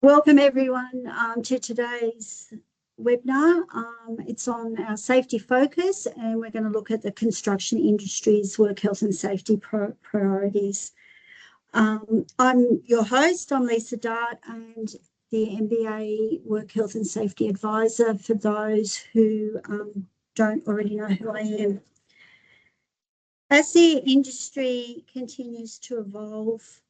Welcome everyone to today's webinar. It's on our safety focus, and we're going to look at the construction industry's work health and safety priorities. I'm your host, I'm Lisa Dart, and the MBA Work Health and Safety Advisor for those who don't already know who I am. As the industry continues to evolve,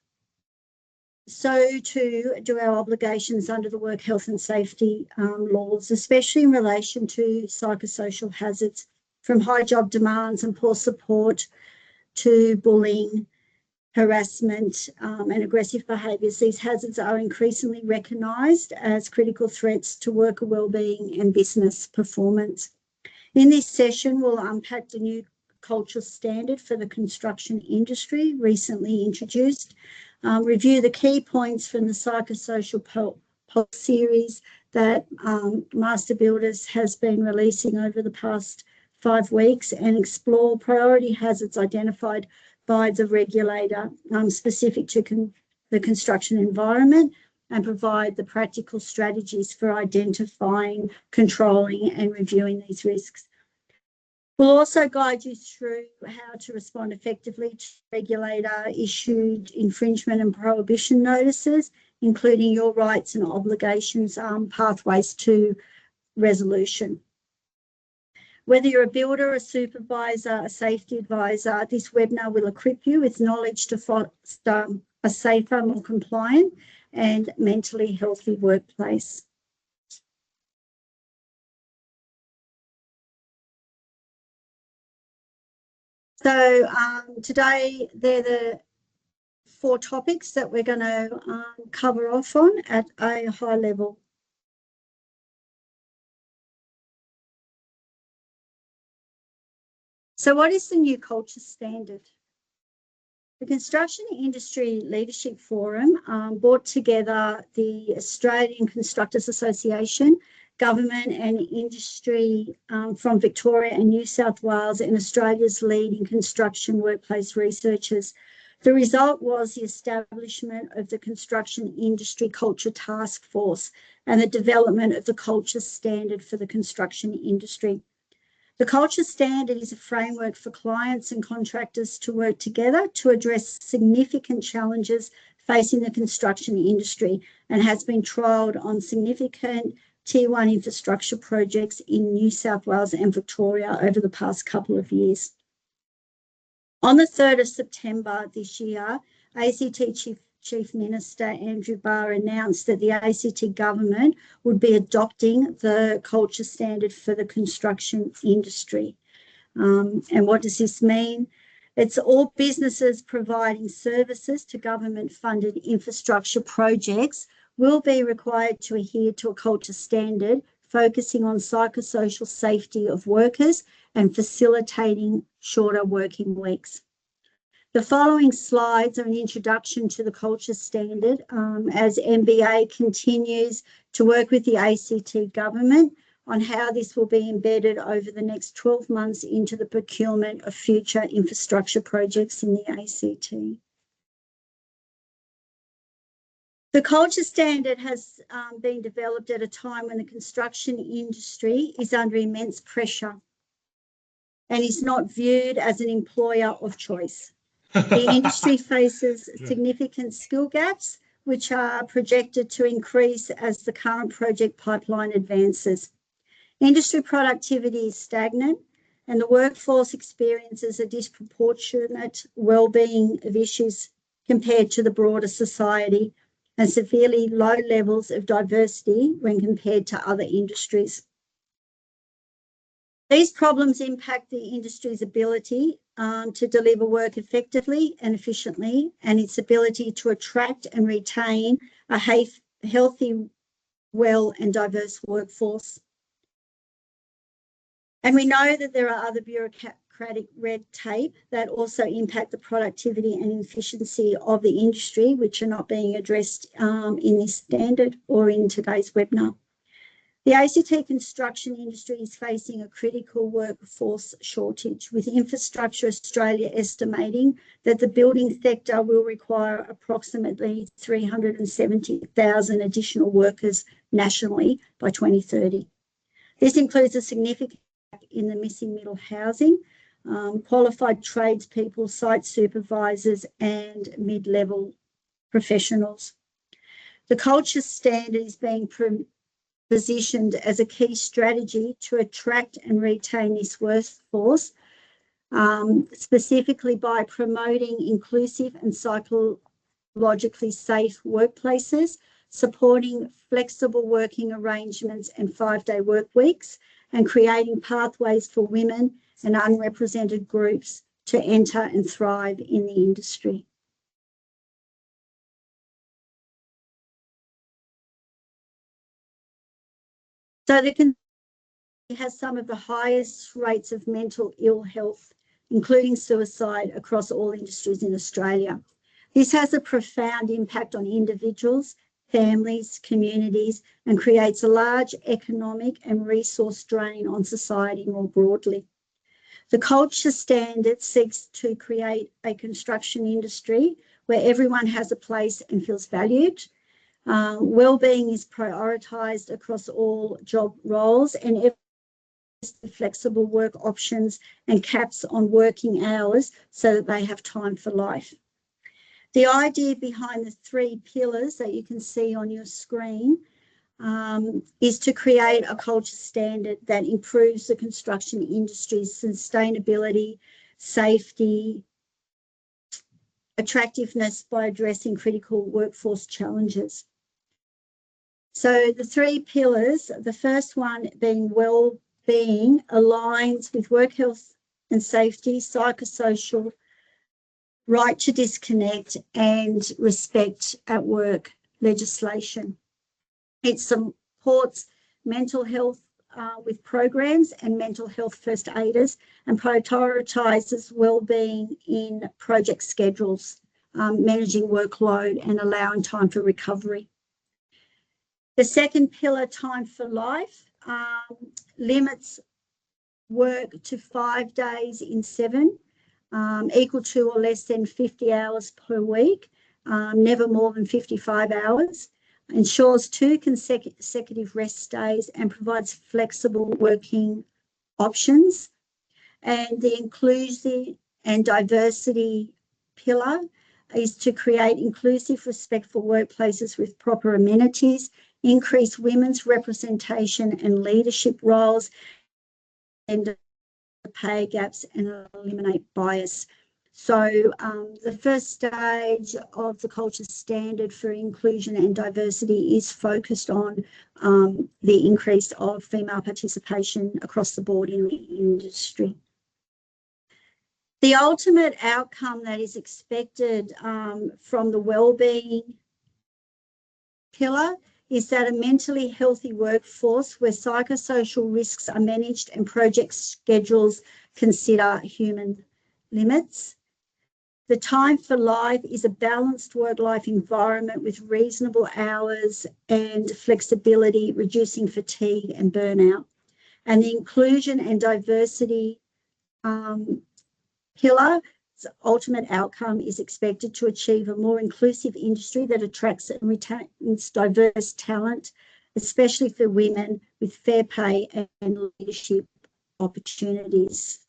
so too do our obligations under the work health and safety laws, especially in relation to psychosocial hazards, from high job demands and poor support to bullying, harassment and aggressive behaviours. These hazards are increasingly recognised as critical threats to worker wellbeing and business performance. In this session, we'll unpack the new culture standard for the construction industry, recently introduced, review the key points from the psychosocial pulse series that Master Builders has been releasing over the past 5 weeks, and explore priority hazards identified by the regulator specific to the construction environment, and provide the practical strategies for identifying, controlling and reviewing these risks. We'll also guide you through how to respond effectively to regulator-issued infringement and prohibition notices, including your rights and obligations, pathways to resolution. Whether you're a builder, a supervisor, a safety advisor, this webinar will equip you with knowledge to foster a safer, more compliant and mentally healthy workplace. So today, they're the 4 topics that we're going to cover off on at a high level. So what is the new culture standard? The Construction Industry Leadership Forum brought together the Australian Constructors Association, government and industry from Victoria and New South Wales, and Australia's leading construction workplace researchers. The result was the establishment of the Construction Industry Culture Task Force and the development of the culture standard for the construction industry. The culture standard is a framework for clients and contractors to work together to address significant challenges facing the construction industry, and has been trialled on significant Tier 1 infrastructure projects in New South Wales and Victoria over the past couple of years. On the 3rd of September this year, ACT Chief Minister Andrew Barr announced that the ACT government would be adopting the culture standard for the construction industry. And what does this mean? It's all businesses providing services to government-funded infrastructure projects will be required to adhere to a culture standard focusing on psychosocial safety of workers and facilitating shorter working weeks. The following slides are an introduction to the culture standard as MBA continues to work with the ACT government on how this will be embedded over the next 12 months into the procurement of future infrastructure projects in the ACT. The culture standard has been developed at a time when the construction industry is under immense pressure and is not viewed as an employer of choice. The industry faces significant skill gaps, which are projected to increase as the current project pipeline advances. Industry productivity is stagnant, and the workforce experiences a disproportionate well-being of issues compared to the broader society, and severely low levels of diversity when compared to other industries. These problems impact the industry's ability to deliver work effectively and efficiently, and its ability to attract and retain a healthy, well and diverse workforce. And we know that there are other bureaucratic red tape that also impact the productivity and efficiency of the industry, which are not being addressed in this standard or in today's webinar. The ACT construction industry is facing a critical workforce shortage, with Infrastructure Australia estimating that the building sector will require approximately 370,000 additional workers nationally by 2030. This includes a significant gap in the missing middle housing, qualified tradespeople, site supervisors, and mid-level professionals. The culture standard is being positioned as a key strategy to attract and retain this workforce, specifically by promoting inclusive and psychologically safe workplaces, supporting flexible working arrangements and 5-day work weeks, and creating pathways for women and unrepresented groups to enter and thrive in the industry. So the country has some of the highest rates of mental ill health, including suicide, across all industries in Australia. This has a profound impact on individuals, families, communities, and creates a large economic and resource drain on society more broadly. The culture standard seeks to create a construction industry where everyone has a place and feels valued. Wellbeing is prioritised across all job roles, and flexible work options and caps on working hours so that they have time for life. The idea behind the 3 pillars that you can see on your screen is to create a culture standard that improves the construction industry's sustainability, safety, attractiveness by addressing critical workforce challenges. So the 3 pillars, the first one being well-being, aligns with work health and safety, psychosocial, right to disconnect, and respect at work legislation. It supports mental health with programs and mental health first aiders, and prioritises well-being in project schedules, managing workload and allowing time for recovery. The second pillar, time for life, limits work to 5 days in 7, equal to or less than 50 hours per week, never more than 55 hours, ensures 2 consecutive rest days, and provides flexible working options. And the inclusion and diversity pillar is to create inclusive, respectful workplaces with proper amenities, increase women's representation and leadership roles, and pay gaps, and eliminate bias. So the first stage of the culture standard for inclusion and diversity is focused on the increase of female participation across the board in the industry. The ultimate outcome that is expected from the wellbeing pillar is that a mentally healthy workforce where psychosocial risks are managed and project schedules consider human limits. The time for life is a balanced work-life environment with reasonable hours and flexibility, reducing fatigue and burnout. And the inclusion and diversity pillar, ultimate outcome is expected to achieve a more inclusive industry that attracts and retains diverse talent, especially for women, with fair pay and leadership opportunities.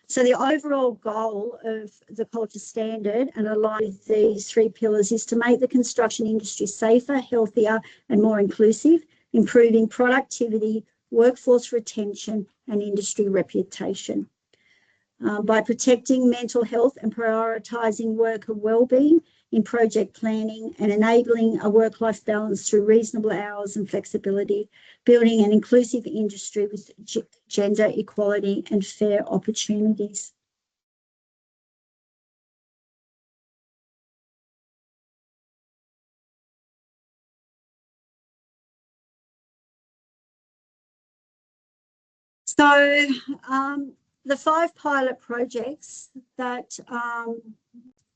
So the overall goal of the culture standard, and aligned with these 3 pillars, is to make the construction industry safer, healthier, and more inclusive, improving productivity, workforce retention, and industry reputation. By protecting mental health and prioritising worker wellbeing in project planning, and enabling a work-life balance through reasonable hours and flexibility, building an inclusive industry with gender equality and fair opportunities. So the 5 pilot projects that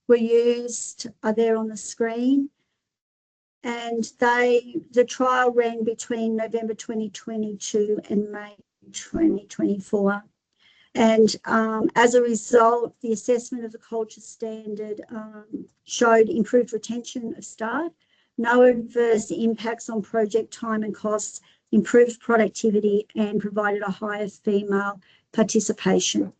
were used are there on the screen. And the trial ran between November 2022 and May 2024. And as a result, the assessment of the culture standard showed improved retention of staff, no adverse impacts on project time and costs, improved productivity, and provided a higher female participation.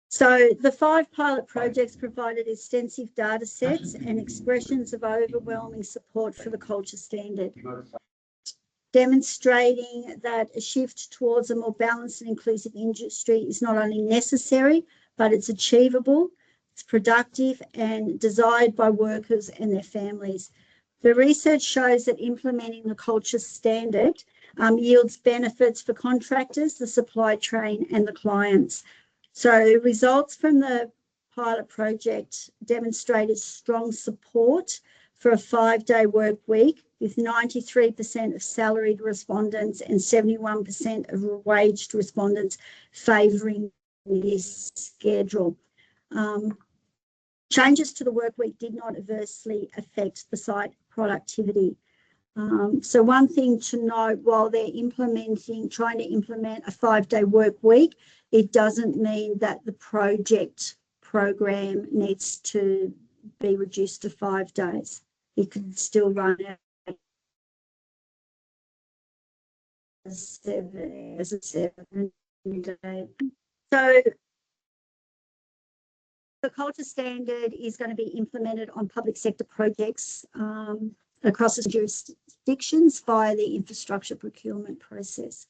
So the 5 pilot projects provided extensive data sets and expressions of overwhelming support for the culture standard, demonstrating that a shift towards a more balanced and inclusive industry is not only necessary, but it's achievable, it's productive, and desired by workers and their families. The research shows that implementing the culture standard yields benefits for contractors, the supply chain, and the clients. So results from the pilot project demonstrated strong support for a 5-day work week, with 93% of salaried respondents and 71% of waged respondents favouring this schedule. Changes to the work week did not adversely affect the site productivity. So one thing to note, while they're trying to implement a 5-day work week, it doesn't mean that the program needs to be reduced to 5 days. It could still run as a 7-day. So the culture standard is going to be implemented on public sector projects across the jurisdictions via the infrastructure procurement process.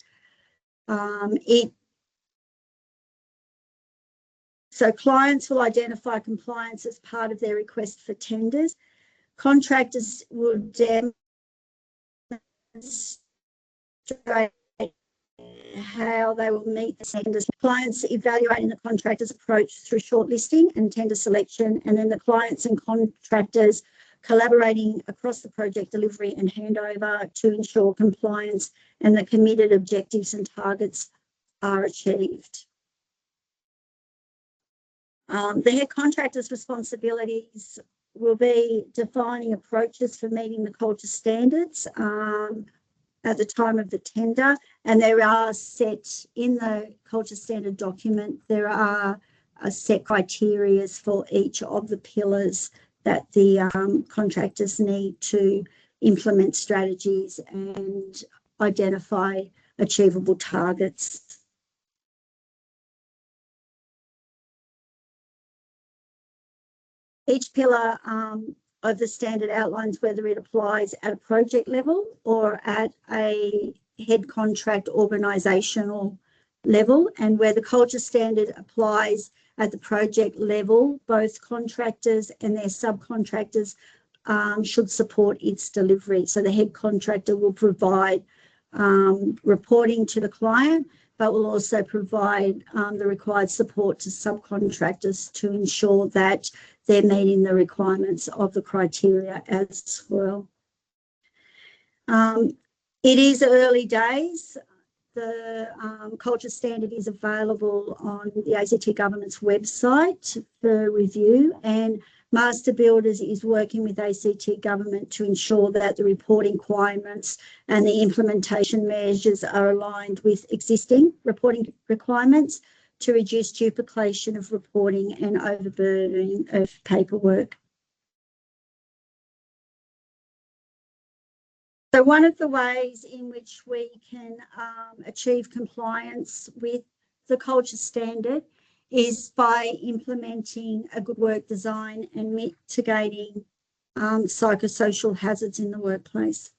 So clients will identify compliance as part of their request for tenders. Contractors will demonstrate how they will meet the tenders. Clients evaluating the contractor's approach through shortlisting and tender selection, and then the clients and contractors collaborating across the project delivery and handover to ensure compliance and the committed objectives and targets are achieved. The head contractor's responsibilities will be defining approaches for meeting the culture standards at the time of the tender, and there are set in the culture standard document, there are set criteria for each of the pillars that the contractors need to implement strategies and identify achievable targets. Each pillar of the standard outlines whether it applies at a project level or at a head contract organisational level, and where the culture standard applies at the project level, both contractors and their subcontractors should support its delivery. So the head contractor will provide reporting to the client, but will also provide the required support to subcontractors to ensure that they're meeting the requirements of the criteria as well. It is early days. The culture standard is available on the ACT government's website for review, and Master Builders is working with ACT government to ensure that the reporting requirements and the implementation measures are aligned with existing reporting requirements to reduce duplication of reporting and overburdening of paperwork. So one of the ways in which we can achieve compliance with the culture standard is by implementing a good work design and mitigating psychosocial hazards in the workplace.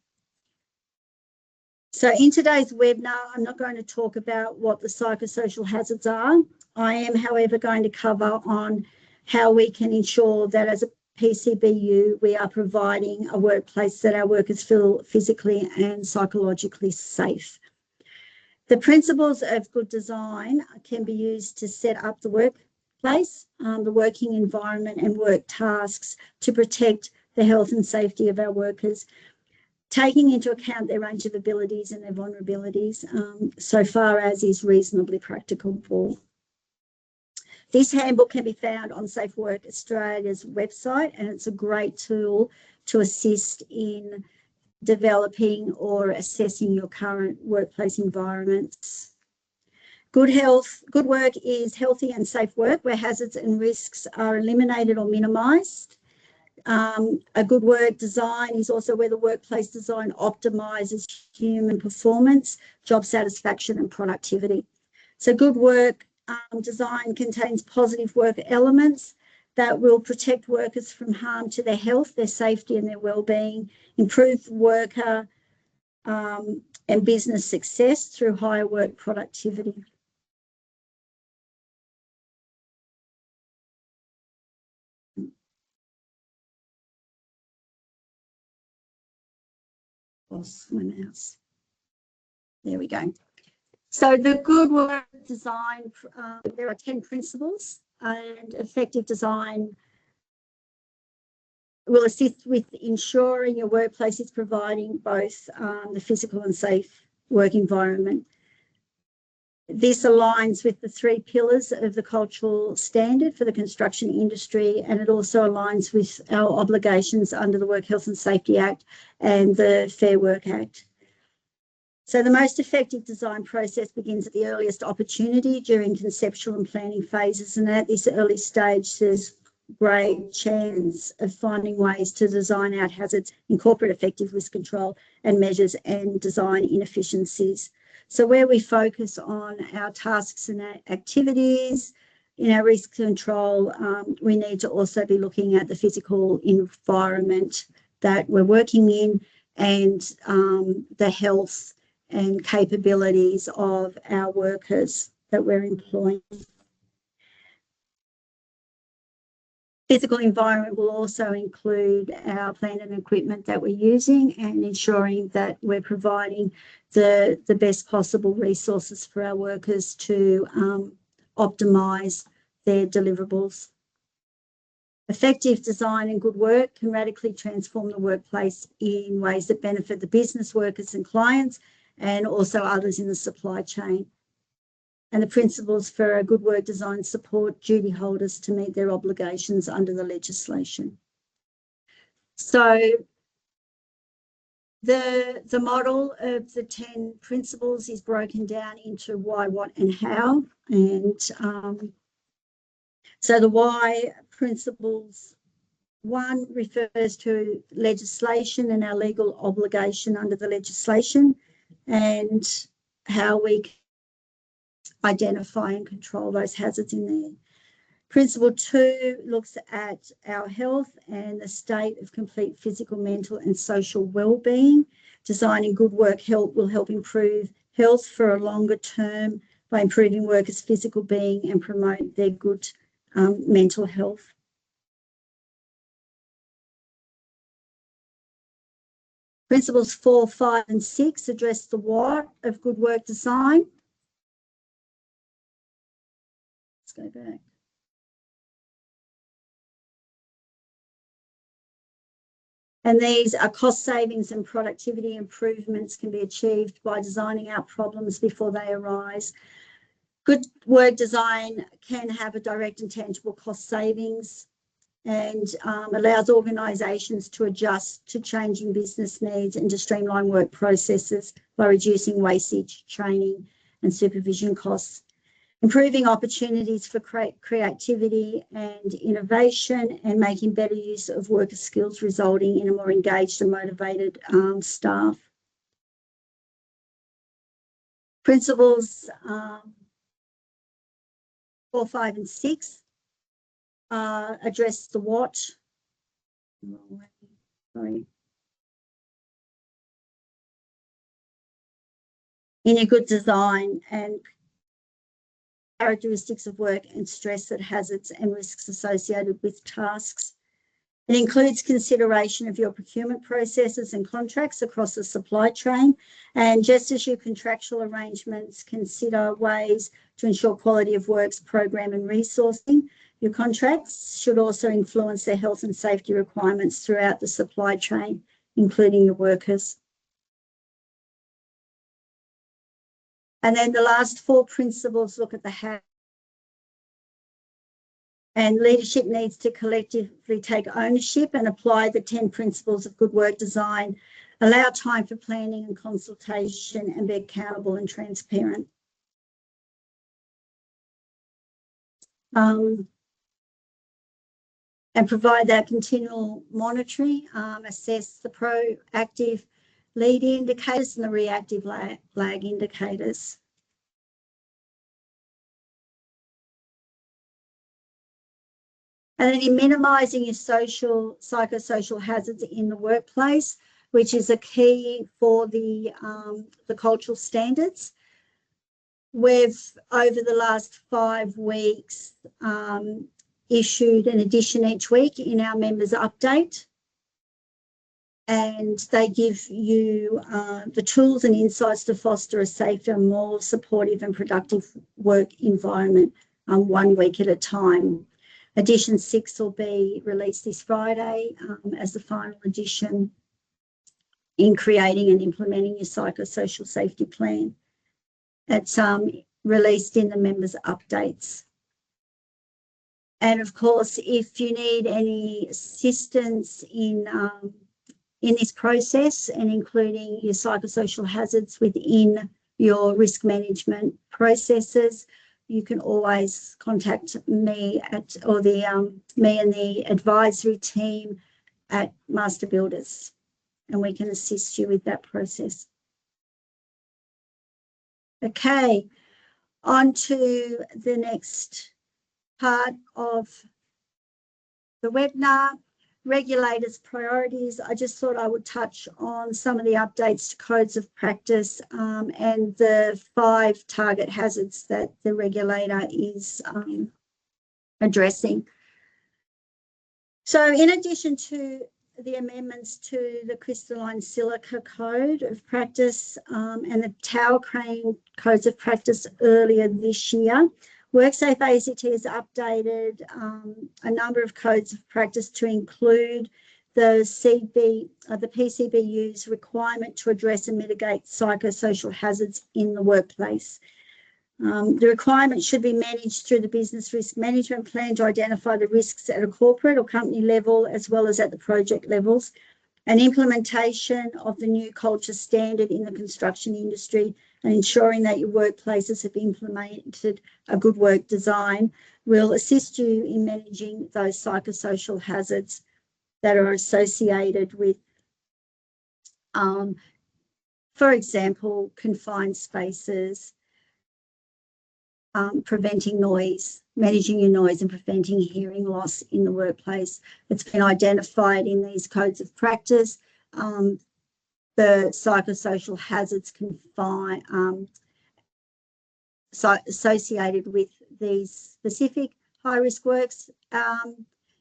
So in today's webinar, I'm not going to talk about what the psychosocial hazards are. I am, however, going to cover on how we can ensure that as a PCBU, we are providing a workplace that our workers feel physically and psychologically safe. The principles of good design can be used to set up the workplace, the working environment and work tasks to protect the health and safety of our workers, taking into account their range of abilities and their vulnerabilities so far as is reasonably practicable. This handbook can be found on Safe Work Australia's website, and it's a great tool to assist in developing or assessing your current workplace environments. Good work is healthy and safe work where hazards and risks are eliminated or minimised. A good work design is also where the workplace design optimises human performance, job satisfaction and productivity. So good work design contains positive work elements that will protect workers from harm to their health, their safety and their well-being, improve worker and business success through higher work productivity. Lost my mouse. There we go. So the good work design, there are 10 principles, and effective design will assist with ensuring your workplace is providing both the physical and safe work environment. This aligns with the 3 pillars of the cultural standard for the construction industry, and it also aligns with our obligations under the Work Health and Safety Act and the Fair Work Act. So the most effective design process begins at the earliest opportunity during conceptual and planning phases, and at this early stage there's great chance of finding ways to design out hazards, incorporate effective risk control and measures and design inefficiencies. So where we focus on our tasks and activities in our risk control, we need to also be looking at the physical environment that we're working in and the health and capabilities of our workers that we're employing. Physical environment will also include our plant and equipment that we're using and ensuring that we're providing the best possible resources for our workers to optimise their deliverables. Effective design and good work can radically transform the workplace in ways that benefit the business, workers and clients, and also others in the supply chain. And the principles for a good work design support duty holders to meet their obligations under the legislation. So the model of the 10 principles is broken down into why, what and how. And so the why principles, 1 refers to legislation and our legal obligation under the legislation and how we identify and control those hazards in there. Principle 2 looks at our health and the state of complete physical, mental and social well-being. Designing good work will help improve health for a longer term by improving workers' physical being and promote their good mental health. Principles 4, 5 and 6 address the what of good work design. Let's go back. And these are cost savings and productivity improvements can be achieved by designing out problems before they arise. Good work design can have a direct and tangible cost savings and allows organisations to adjust to changing business needs and to streamline work processes by reducing wastage, training and supervision costs. Improving opportunities for creativity and innovation and making better use of worker skills, resulting in a more engaged and motivated staff. Principles 4, 5 and 6 address the what. Sorry. In a good design and characteristics of work and stress at hazards and risks associated with tasks. It includes consideration of your procurement processes and contracts across the supply chain. And just as your contractual arrangements consider ways to ensure quality of works, program and resourcing, your contracts should also influence their health and safety requirements throughout the supply chain, including your workers. And then the last 4 principles look at the how. And leadership needs to collectively take ownership and apply the 10 principles of good work design, allow time for planning and consultation, and be accountable and transparent. And provide that continual monitoring, assess the proactive lead indicators and the reactive lag indicators. And then in minimising your psychosocial hazards in the workplace, which is a key for the cultural standards. We've, over the last 5 weeks, issued an edition each week in our members update. And they give you the tools and insights to foster a safer, more supportive and productive work environment 1 week at a time. Edition 6 will be released this Friday as the final edition in creating and implementing your psychosocial safety plan. It's released in the members' updates. And of course, if you need any assistance in this process and including your psychosocial hazards within your risk management processes, you can always contact me me and the advisory team at Master Builders, and we can assist you with that process. Okay, on to the next part of the webinar, regulators' priorities. I just thought I would touch on some of the updates to codes of practice and the 5 target hazards that the regulator is addressing. So in addition to the amendments to the crystalline silica code of practice and the tower crane codes of practice earlier this year, WorkSafe ACT has updated a number of codes of practice to include the PCBU's requirement to address and mitigate psychosocial hazards in the workplace. The requirement should be managed through the business risk management plan to identify the risks at a corporate or company level, as well as at the project levels. And implementation of the new culture standard in the construction industry and ensuring that your workplaces have implemented a good work design will assist you in managing those psychosocial hazards that are associated with, for example, confined spaces, preventing noise, managing your noise and preventing hearing loss in the workplace. It's been identified in these codes of practice. The psychosocial hazards associated with these specific high-risk works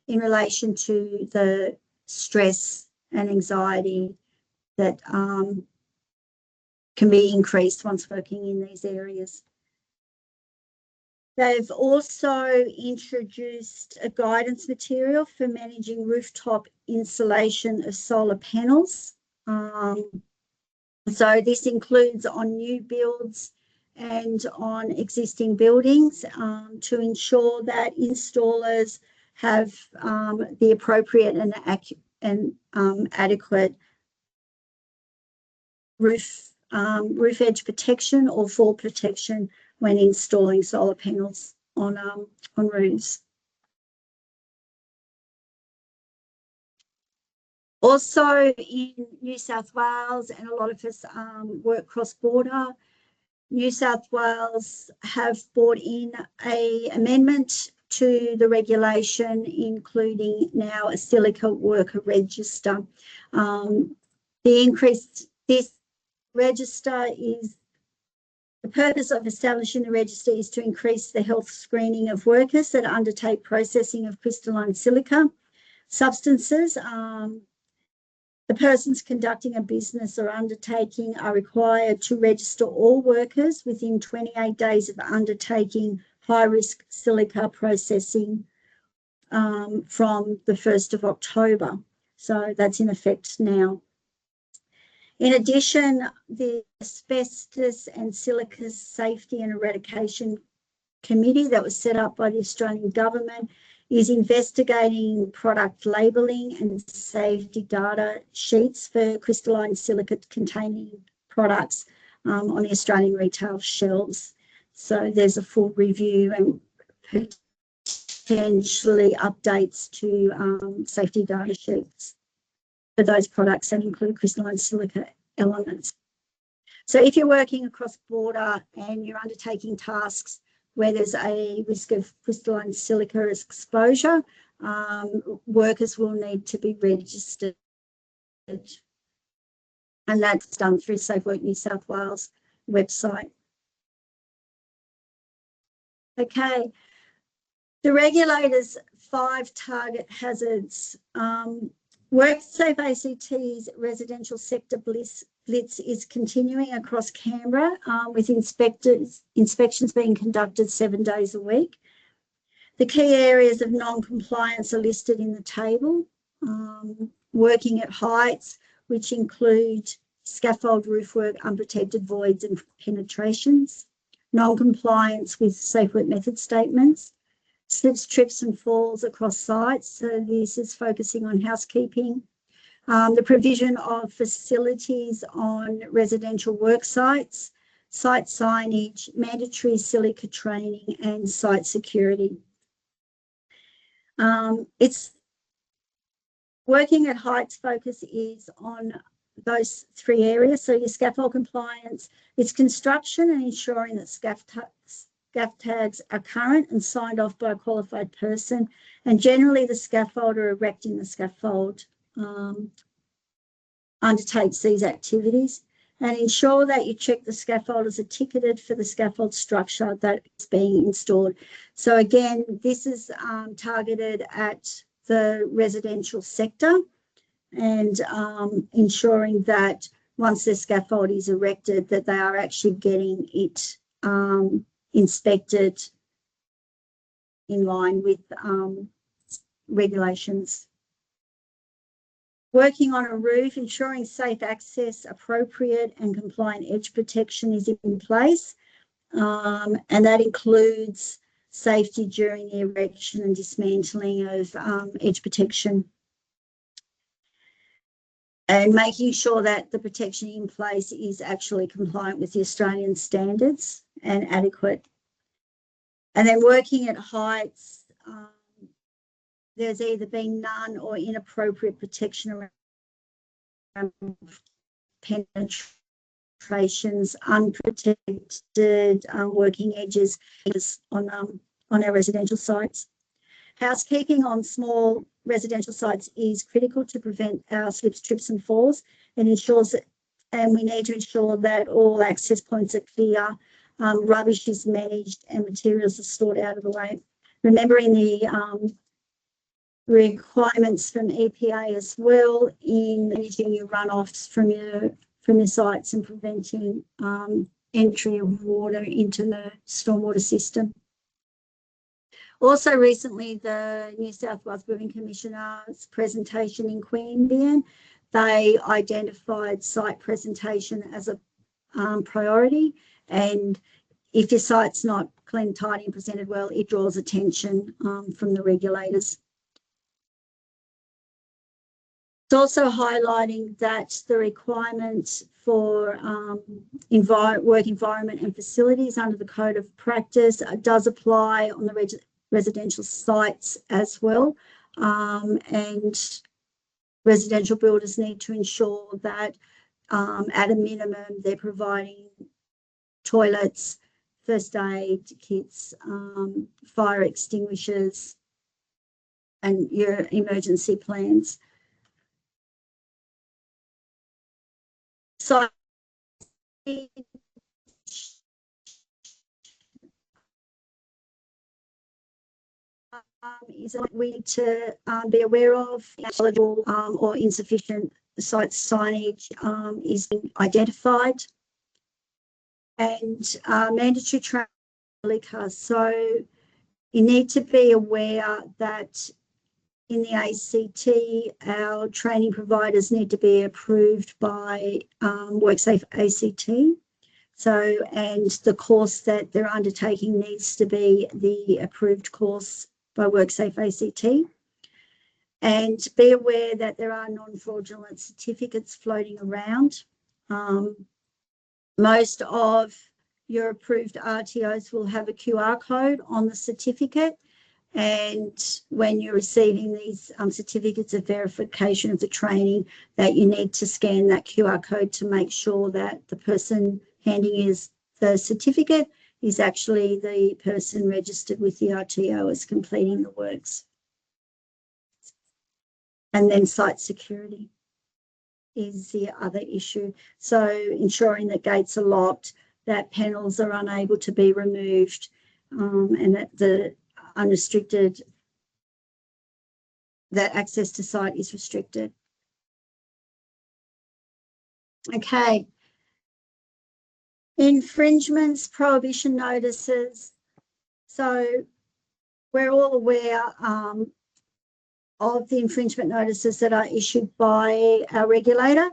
in relation to the stress and anxiety that can be increased once working in these areas. They've also introduced a guidance material for managing rooftop installation of solar panels. So this includes on new builds and on existing buildings to ensure that installers have the appropriate and adequate roof edge protection or fall protection when installing solar panels on roofs. Also in New South Wales, and a lot of us work cross-border, New South Wales have brought in an amendment to the regulation, including now a silica worker register. This register is, the purpose of establishing the register is to increase the health screening of workers that undertake processing of crystalline silica substances. The persons conducting a business or undertaking are required to register all workers within 28 days of undertaking high-risk silica processing from the 1st of October. So that's in effect now. In addition, the Asbestos and Silica Safety and Eradication Committee that was set up by the Australian Government is investigating product labelling and safety data sheets for crystalline silicate containing products on the Australian retail shelves. So there's a full review and potentially updates to safety data sheets for those products that include crystalline silicate elements. So if you're working across border and you're undertaking tasks where there's a risk of crystalline silica exposure, workers will need to be registered. And that's done through Safe Work New South Wales website. Okay, the regulator's 5 target hazards. WorkSafe ACT's residential sector blitz is continuing across Canberra with inspections being conducted 7 days a week. The key areas of non-compliance are listed in the table. Working at heights, which include scaffold roofwork, unprotected voids and penetrations. Non-compliance with safe work method statements. Slips, trips and falls across sites. So this is focusing on housekeeping. The provision of facilities on residential work sites, site signage, mandatory silica training and site security. It's working at heights focus is on those 3 areas. So your scaffold compliance, it's construction and ensuring that scaff tags are current and signed off by a qualified person, and generally the scaffolder erecting the scaffold undertakes these activities, and ensure that you check the scaffolders are ticketed for the scaffold structure that is being installed. So again, this is targeted at the residential sector and ensuring that once the scaffold is erected that they are actually getting it inspected in line with regulations. Working on a roof, ensuring safe access, appropriate and compliant edge protection is in place, and that includes safety during the erection and dismantling of edge protection, and making sure that the protection in place is actually compliant with the Australian standards and adequate. And then working at heights, there's either been none or inappropriate protection around penetrations, unprotected working edges on our residential sites. Housekeeping on small residential sites is critical to prevent our slips, trips and falls, and ensures that, and we need to ensure that all access points are clear, rubbish is managed and materials are stored out of the way. Remembering the requirements from EPA as well in managing your runoffs from your sites and preventing entry of water into the stormwater system. Also recently, the New South Wales Building Commissioner's presentation in Queanbeyan, they identified site presentation as a priority, and if your site's not clean, tidy and presented well, it draws attention from the regulators. It's also highlighting that the requirements for work environment and facilities under the Code of Practice does apply on the residential sites as well, and residential builders need to ensure that at a minimum they're providing toilets, first aid kits, fire extinguishers and your emergency plans. So is that we need to be aware of eligible or insufficient site signage is being identified, and mandatory training. So you need to be aware that in the ACT, our training providers need to be approved by WorkSafe ACT. So, and the course that they're undertaking needs to be the approved course by WorkSafe ACT. And be aware that there are non-fraudulent certificates floating around. Most of your approved RTOs will have a QR code on the certificate. And when you're receiving these certificates of verification of the training, that you need to scan that QR code to make sure that the person handing you the certificate is actually the person registered with the RTO as completing the works. And then site security is the other issue. So ensuring that gates are locked, that panels are unable to be removed, and that the unrestricted, that access to site is restricted. Okay. Infringements, prohibition notices. So we're all aware of the infringement notices that are issued by our regulator.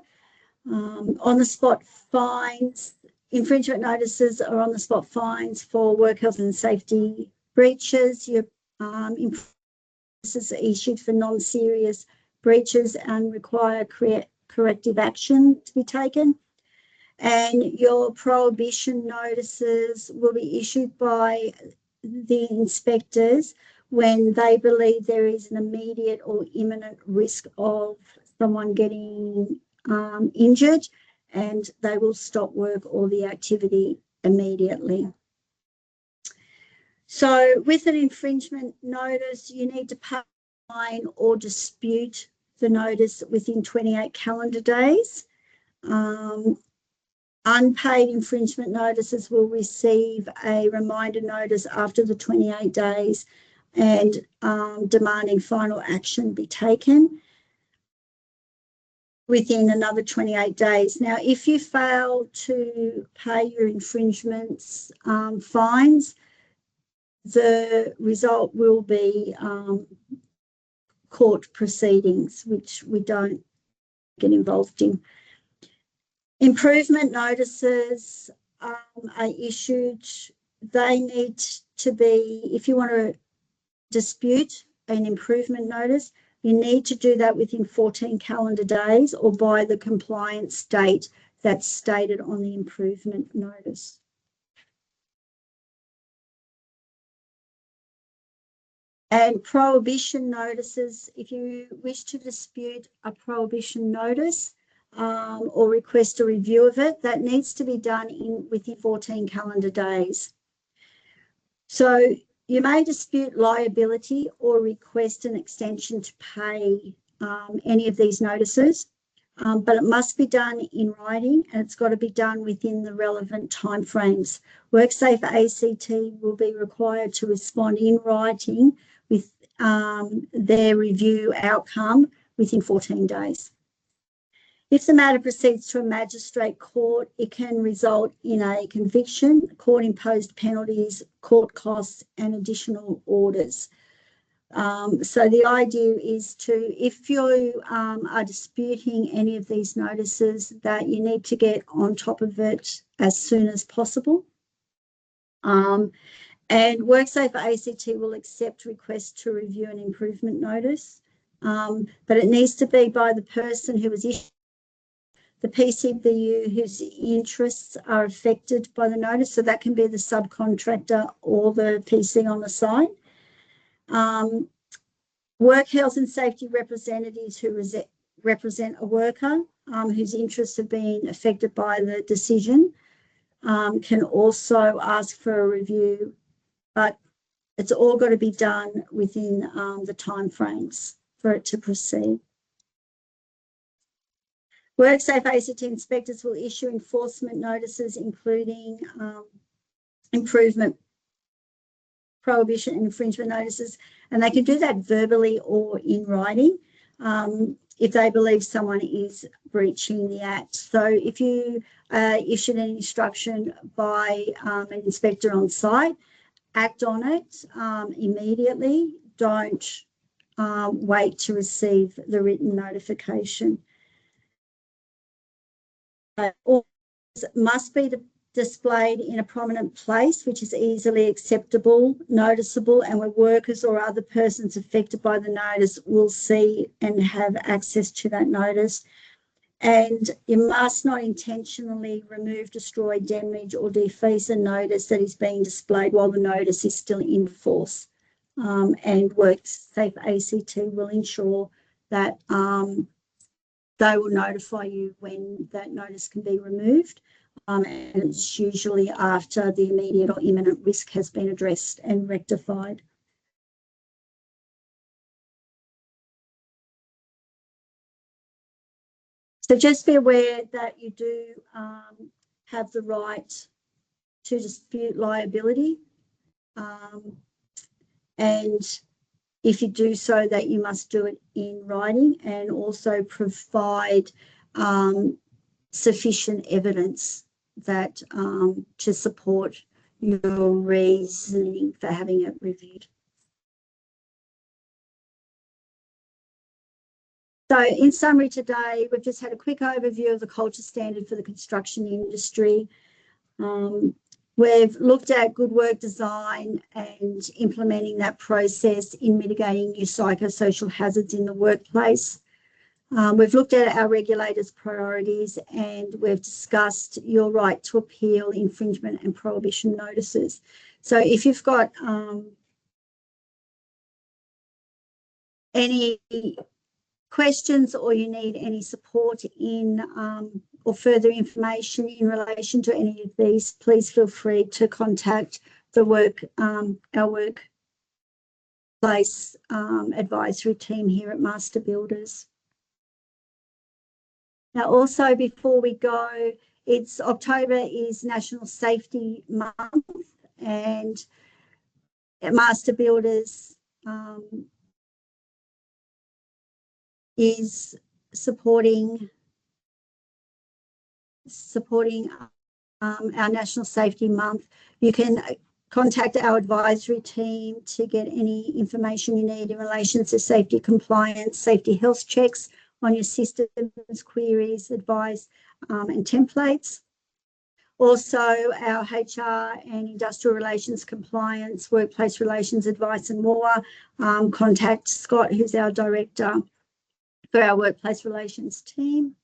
On-the-spot fines, infringement notices are on-the-spot fines for work health and safety breaches. Your notices are issued for non-serious breaches and require corrective action to be taken. And your prohibition notices will be issued by the inspectors when they believe there is an immediate or imminent risk of someone getting injured, and they will stop work or the activity immediately. So with an infringement notice, you need to pay a fine or dispute the notice within 28 calendar days. Unpaid infringement notices will receive a reminder notice after the 28 days and demanding final action be taken within another 28 days. Now, if you fail to pay your infringements fines, the result will be court proceedings, which we don't get involved in. Improvement notices are issued. They need to be, if you want to dispute an improvement notice, you need to do that within 14 calendar days or by the compliance date that's stated on the improvement notice. And prohibition notices, if you wish to dispute a prohibition notice or request a review of it, that needs to be done within 14 calendar days. So you may dispute liability or request an extension to pay any of these notices, but it must be done in writing and it's got to be done within the relevant timeframes. WorkSafe ACT will be required to respond in writing with their review outcome within 14 days. If the matter proceeds to a magistrate court, it can result in a conviction, court-imposed penalties, court costs, and additional orders. So the idea is if you are disputing any of these notices, that you need to get on top of it as soon as possible. And WorkSafe ACT will accept requests to review an improvement notice, but it needs to be by the person who was issued, the PCBU whose interests are affected by the notice. So that can be the subcontractor or the PC on the site. Work health and safety representatives who represent a worker whose interests have been affected by the decision can also ask for a review, but it's all got to be done within the timeframes for it to proceed. WorkSafe ACT inspectors will issue enforcement notices, including improvement, prohibition and infringement notices, and they can do that verbally or in writing if they believe someone is breaching the act. So if you issued an instruction by an inspector on site, act on it immediately. Don't wait to receive the written notification. Must be displayed in a prominent place, which is easily acceptable, noticeable, and where workers or other persons affected by the notice will see and have access to that notice. And you must not intentionally remove, destroy, damage, or deface a notice that is being displayed while the notice is still in force. And WorkSafe ACT will ensure that they will notify you when that notice can be removed. And it's usually after the immediate or imminent risk has been addressed and rectified. So just be aware that you do have the right to dispute liability. And if you do so, that you must do it in writing and also provide sufficient evidence that to support your reasoning for having it reviewed. So in summary today, we've just had a quick overview of the culture standard for the construction industry. We've looked at good work design and implementing that process in mitigating new psychosocial hazards in the workplace. We've looked at our regulators' priorities, and we've discussed your right to appeal infringement and prohibition notices. So if you've got any questions or you need any support in or further information in relation to any of these, please feel free to contact our workplace advisory team here at Master Builders. Now, also before we go, October is National Safety Month, and at Master Builders is supporting our National Safety Month. You can contact our advisory team to get any information you need in relation to safety compliance, safety health checks on your systems, queries, advice, and templates. Also, our HR and industrial relations compliance, workplace relations advice and more. Contact Scott, who's our director for our workplace relations team.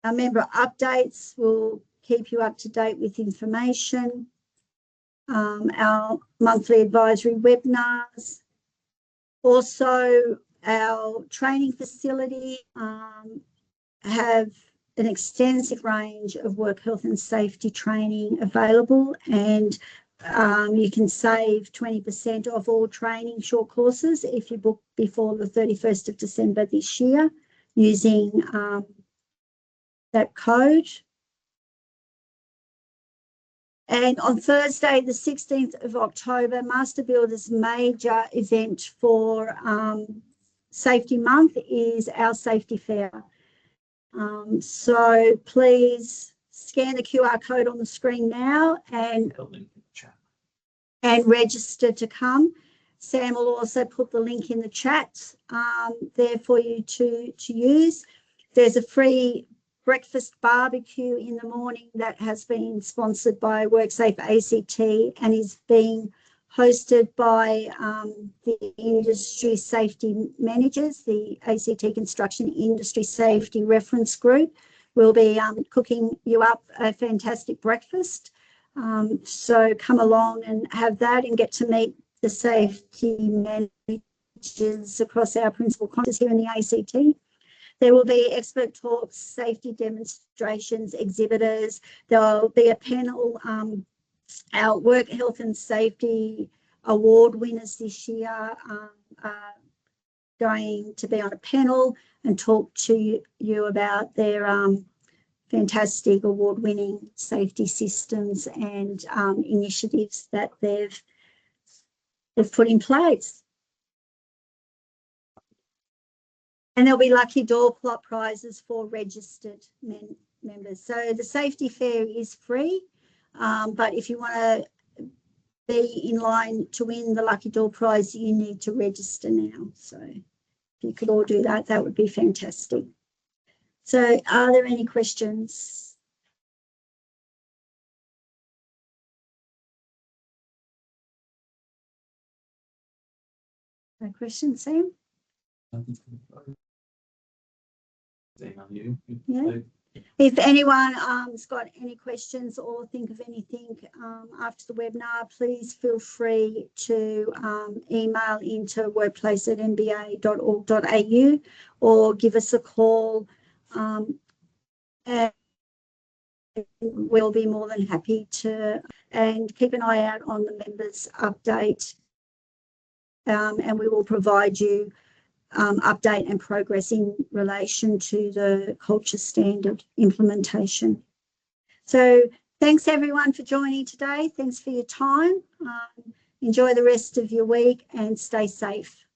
Our member updates will keep you up to date with information. Our monthly advisory webinars. Also, our training facility have an extensive range of work health and safety training available, and you can save 20% off all training short courses if you book before the 31st of December this year using that code. And on Thursday, the 16th of October, Master Builders' major event for Safety Month is our safety fair. So please scan the QR code on the screen now and register to come. Sam will also put the link in the chat there for you to use. There's a free breakfast barbecue in the morning that has been sponsored by WorkSafe ACT and is being hosted by the industry safety managers. The ACT Construction Industry Safety Reference Group will be cooking you up a fantastic breakfast. So come along and have that and get to meet the safety managers across our principal contractors here in the ACT. There will be expert talks, safety demonstrations, exhibitors. There will be a panel. Our Work Health and Safety Award winners this year are going to be on a panel and talk to you about their fantastic award-winning safety systems and initiatives that they've put in place. And there'll be lucky door plot prizes for registered members. So the safety fair is free, but if you want to be in line to win the lucky door prize, you need to register now. So if you could all do that, that would be fantastic. So are there any questions? No questions, Sam? Yeah. If anyone has got any questions or think of anything after the webinar, please feel free to email into workplace@mba.org.au or give us a call, and we'll be more than happy to, and keep an eye out on the members update, and we will provide you update and progress in relation to the culture standard implementation. So thanks everyone for joining today. Thanks for your time. Enjoy the rest of your week and stay safe.